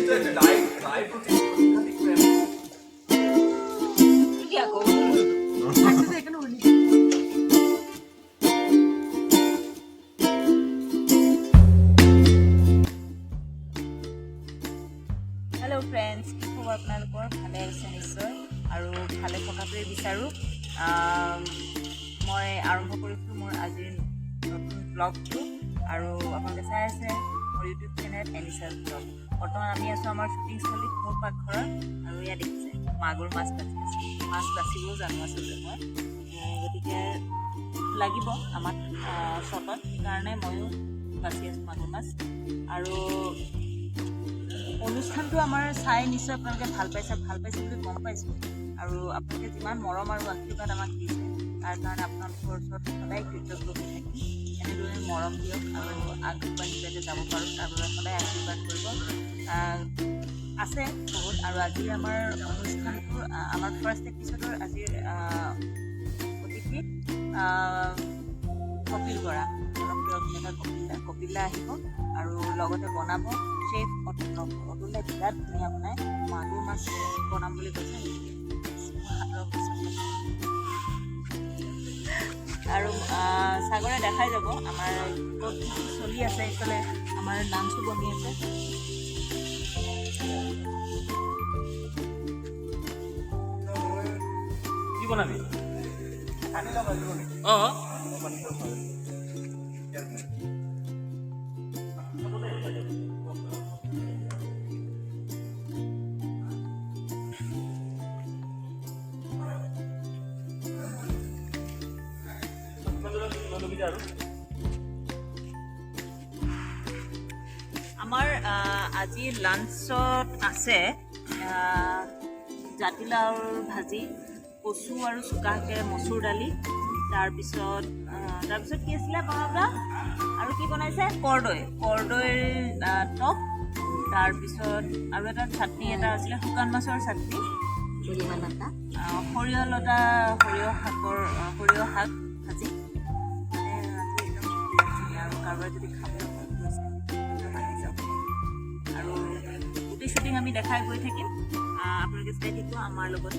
hello friends की खबर आपलोकर भाले आइसे निश्चय और भाले थकाटे विचारो मैं आरम्भ करिছোঁ मोर आजिर नतुन ब्लगটো और आपलोके चाइ आछे मोर यूट्यूब चैनल एनिसास ब्लग बर्तमान आमी आছো आमार शुटिंग स्थलीत मोर पाकघर और इया देखिছে मागुर माछ बाचिबो जानो आछे मैं गतिके লাগিব आमार शटत कारण मयो बाचि आছো मागुर माछ और অনুষ্ঠানটো আমাৰ চাই নিশ্চয় আপোনালোকে ভাল পাইছে বুলি গম পাইছোঁ আৰু আপোনালোকে যিমান মৰম আৰু আশীৰ্বাদ আমাক দিছে তাৰ কাৰণে আপোনালোকৰ ওচৰত সদায় কৃতজ্ঞ হৈ থাকিম এনেদৰে মৰম দিয়ক আৰু আগবাঢ়ি যাতে যাব পাৰোঁ তাৰ বাবে সদায় আশীৰ্বাদ কৰিব আছে বহুত আৰু আজি আমাৰ অনুষ্ঠানটো আমাৰ ফাৰ্ষ্ট এপিছডৰ আজিৰ অতিথি কপিল বৰা জনপ্ৰিয় অভিনেতা কপিলা আহিব আৰু লগতে বনাব शेफ अतुले बिराट धुनिया बनाए मागुर माछ बनाम বুলি কৈছে আৰু সাগৰে দেখাই যাব আমাৰ কি চলি আছে ইফালে আমাৰ লাঞ্চো বনি আছে কি বনাবি কাটি লব আমাৰ আজি লাঞ্চত আছে জাতিলাওৰ ভাজি কচু আৰু চুকাকে মসুৰ দালি তাৰপিছত কি আছিলে বনাবা আৰু কি বনাইছে কৰদৈৰ টক তাৰপিছত আৰু এটা চাটনি এটা আছিলে শুকান মাছৰ চাটনি সৰিয়হ শাক ভাজি কাৰোবাৰ যদি খাবলৈ মন গৈছে আহি যাব আৰু গোটেই শ্বুটিং আমি দেখাই গৈ থাকিম আপোনালোকে চাই থাকিব আমাৰ লগত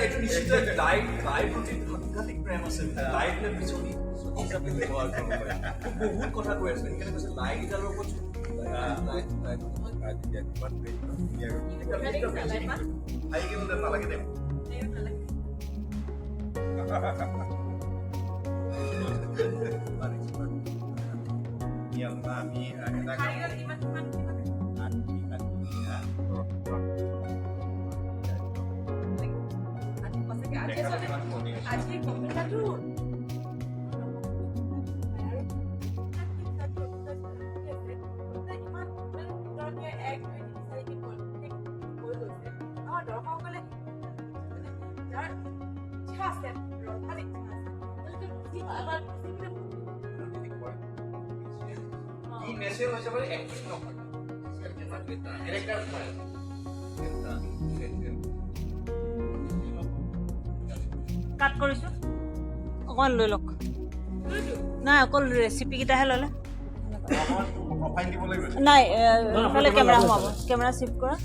এটা নিশ্চিত লাইভ প্ৰতি সাংঘাতিক প্ৰেম আছে লাইভ নে পিছলি বহুত কথা কৈ আছে সেইকাৰণে কৈছে লাইভ এটাৰ ওপৰত আজি কপিলাটো কাট কৰিছো অকল লৈ লওক নাই অকল ৰেচিপি কিটাহে ললে নাই ইফালে কেমেৰা সোমাব কেমেৰা শিফ্ট কৰা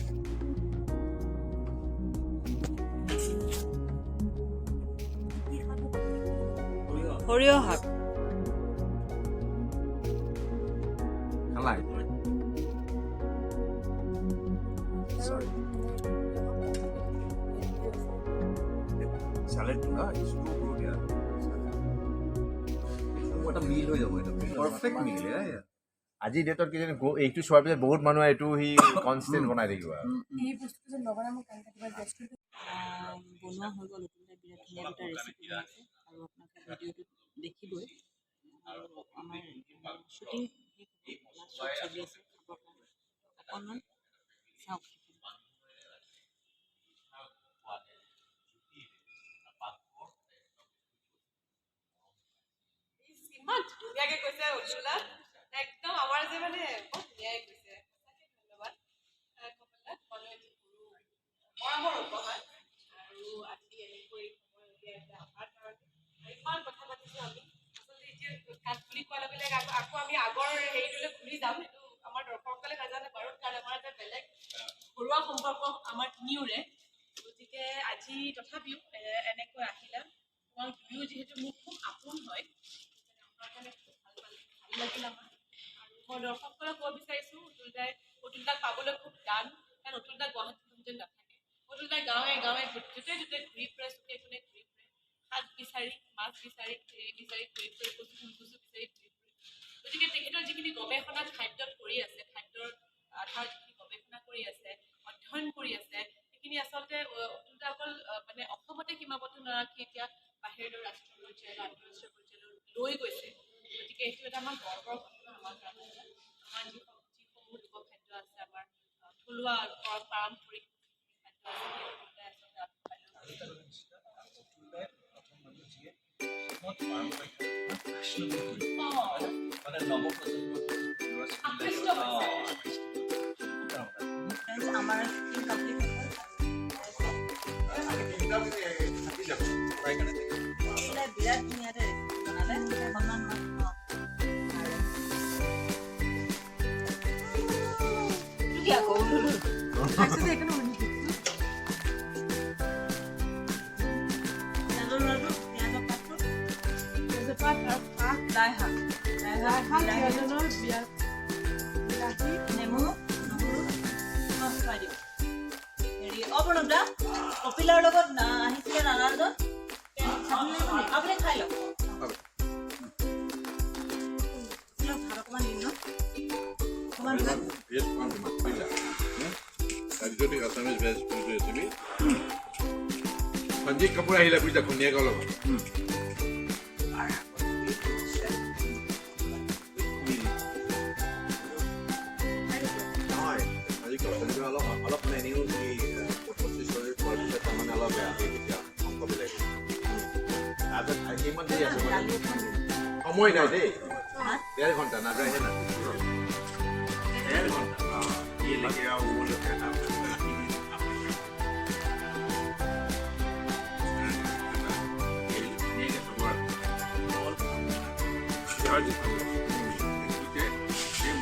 সৰিয়হ শাক খালাই salad na is so good yaar what a meal hoy jabo eta perfect meal yeah আজি ডেটত কি জানি এইটো চোৱাৰ পিছত বহুত মানুহে এইটো হি কনষ্টেন্ট বনাই থাকিব এই বস্তুটো যে নবনাই মোক কাম কাটিবা গেছটো বনোৱা হৈ গ'ল এতিয়া বিৰাট ধুনীয়া দুটা ৰেচিপি বনাইছে আৰু আপোনালোকে ভিডিঅ'টো দেখিবই আৰু আমাৰ শ্বুটিং চলি আছে খাবৰ কাৰণে অকণমান চাওক ইমান ধুনীয়াকে কৈছে উজ্জ্বলা একদম আমাৰ যে মানে বহুত ধুনীয়াকে কৈছে ধন্যবাদ মৰমৰ উপহাৰ আৰু আজি এনেকৈ সময় উলিয়াই আমাৰ কাৰণে ইমান কথা পাতিছোঁ আমি আচলতে এতিয়া কাট বুলি কোৱাৰ লগে লগে আকৌ আমি আগৰ হেৰিটোলৈ ঘূৰি যাম সেইটো আমাৰ দৰ্শকসকলে নাজানে বাৰু কাৰণ আমাৰ এটা বেলেগ ঘৰুৱা সম্পৰ্ক আমাৰ তিনিওৰে গতিকে আজি তথাপিও এনেকৈ আহিলা তোমাক দুয়ো যিহেতু মোক খুব আপোন হয় ভাল লাগিল আমাৰ আৰু মই দৰ্শকসকলক ক'ব বিচাৰিছোঁ অতুলদাক পাবলৈ খুব টান কাৰণ অতুলদা গুৱাহাটীত যেন নাথাকে অতুলদাই গাঁৱে গাঁৱে য'তে ঘূৰি ফুৰে চুকে কোণে ঘূৰি ফুৰে শাক বিচাৰি মাছ বিচাৰি ঘূৰি ফুৰে কচু ফুলকচু বিচাৰি ঘূৰি ফুৰে গতিকে তেখেতৰ যিখিনি গৱেষণা খাদ্যত কৰি আছে খাদ্যৰ আধাৰত যিখিনি গৱেষণা কৰি আছে অধ্যয়ন কৰি আছে সেইখিনি আচলতে অতুলদা অকল মানে অসমতে সীমাবদ্ধ নাৰাখি এতিয়া বাহিৰৰ ৰাষ্ট্ৰীয় পৰ্যায়লৈ আন্তঃৰাষ্ট্ৰীয় পৰ্যায়লৈ লৈ গৈছে গতিকে এইটো এটা আমাৰ গৰ্বৰ ঘটনা আমাৰ কাৰণে আমাৰ যিসমূহ লোকখাদ্য আছে আমাৰ থলুৱা পাৰম্পৰিক খাদ্য আমাৰ শ্বুটিং কমপ্লিট বিৰাট ধুনীয়াকৈ ৰেচিপি বনালে অকণমান লাই শাক নেমু নহৰু মাছ খুৱাই দিওঁ হেৰি অপৰ্ণৱদা কপিলাৰ লগত আহিছিলে নানাজন আপুনি খাই লওক ভাত অকণমান দিম ন সঞ্জীৱ কাপুৰ আহিলে বুজিছা ধুনীয়াকৈ অলপ অলপ মেনিউ তাৰমানে অলপ বেয়া হয় তেতিয়া অংকবিলাক তাৰপিছত কিমান দেৰি আছে সময় নাই দেই 1.5 ঘণ্টা নাযায়হে না 1.5 ঘণ্টা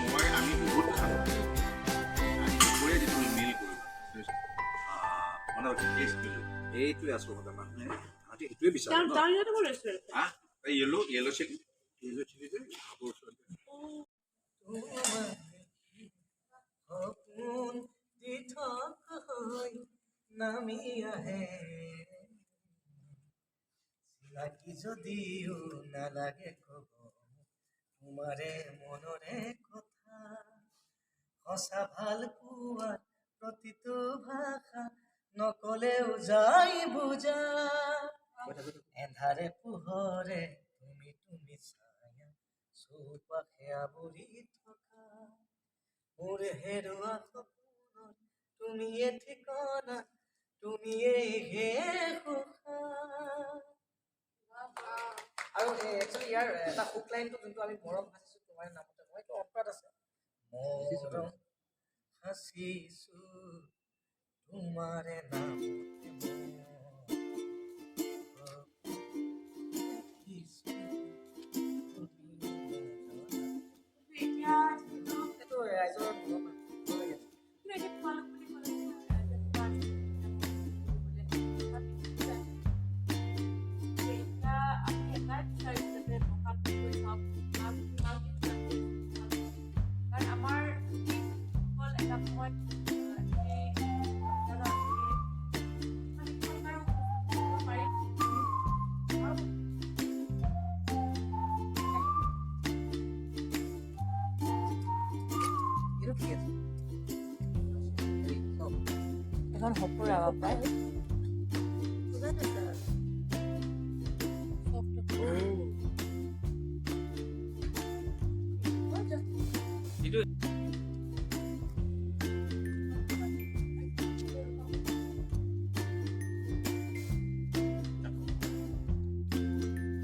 মই আমি বহুত খালোঁ এইটোৱে আচল কথা মানুহে এইটোৱে বিচাৰে য়েলো চিলি যে নামি আহে চিনাকি যদিও নালাগে কব তোমাৰে মনৰে কথা সঁচা ভাল পোৱাৰ প্ৰতিটো ভাষা নকলেও যাই বুজা এন্ধাৰে পোহৰে তুমি ছায়া চৌপাশে আৱৰি থকা মোৰ হেৰুৱা সপোনৰ তুমিয়ে ঠিকনা তুমিয়েই শেষ আৰু একচুৱেলি ইয়াৰ এটা হুক লাইনটো যোনটো আমি মৰম সাঁচিছো তোমাৰ নামতে মই এইটো অন্তৰত আছে মৰম সাঁচিছো তোমাৰে নামতে ৰাইজৰ এইটো কি আছে এখন সপোৰা বাপা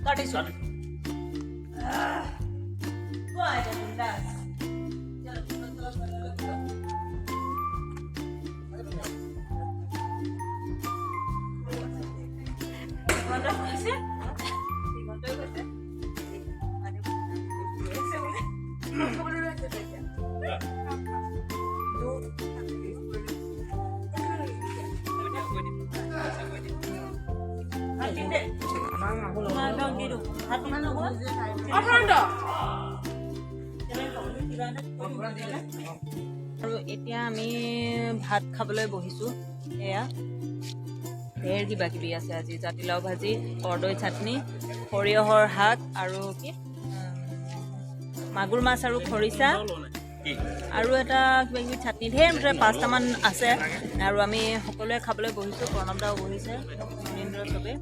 কাটিছো আৰু এতিয়া আমি ভাত খাবলৈ বহিছোঁ এয়া ঢেৰ কিবা কিবি আছে আজি জাতিলাও ভাজি কৰ্দৈ চাটনি সৰিয়হৰ শাক আৰু কি মাগুৰ মাছ আৰু খৰিচা আৰু এটা কিবা কিবি চাটনি ঢেৰ মুঠতে 5টামান আছে আৰু আমি সকলোৱে খাবলৈ বহিছোঁ প্ৰণৱদাও বহিছে সুনীন্দ্ৰ চবেই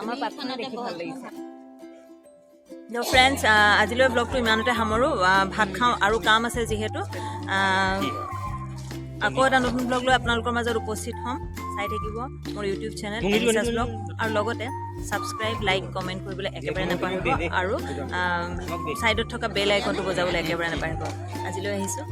আমাৰ প্ৰাৰ্থনা দেখি ভাল লাগিছে ফ্ৰেণ্ডছ আজিলৈ ব্লগটো ইমানতে সামৰোঁ ভাত খাওঁ আৰু কাম আছে যিহেতু আকৌ এটা নতুন ব্লগ লৈ আপোনালোকৰ মাজত উপস্থিত হ'ম চাই থাকিব মোৰ ইউটিউব চেনেল এনিচাছ ব্লগ আৰু লগতে ছাবস্ক্ৰাইব লাইক কমেণ্ট কৰিবলৈ একেবাৰে নাপাহৰিব আৰু ছাইডত থকা বেল আইকনটো বজাবলৈ একেবাৰে নাপাহৰিব আজিলৈ আহিছোঁ